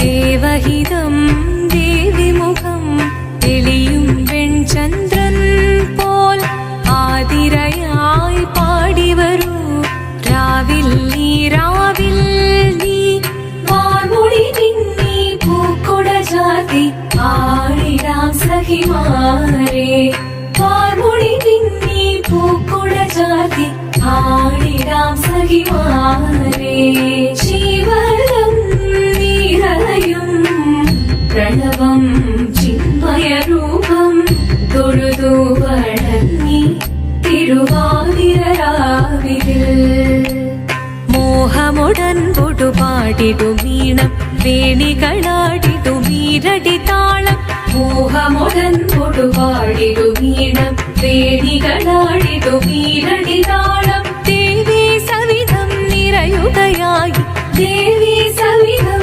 ദേവഹിതം ദേവിമുഖം തെളിയും വെൺചന്ദ്രൻ പോൽ ആതിരയായി പാടിവരൂ രാവിൽ നീ വാർമുടി നിന്നീ പൂക്കൊട ചാർത്തി ആടിടാം സഖിമാരേ വാർമുടി നിന്നീ പൂക്കൊട ചാർത്തി ആടിടാം സഖിമാരേ ശിവരം നീരലയും പ്രണവം ചിന്മയരൂപം തൊഴുതു വണങ്ങി തിരുവാതിരരാവിൽ മോഹമുടൻ പൊടുപാടിടു വീണം വേണികളാടിടു മീരടി താളം മോഹമുടൻ പൊടുപാടിടു വീണം വേണികളാടിടു മീരടി താളം ദേവി സവിധം നിറയുകയായി ദേവി സവിധം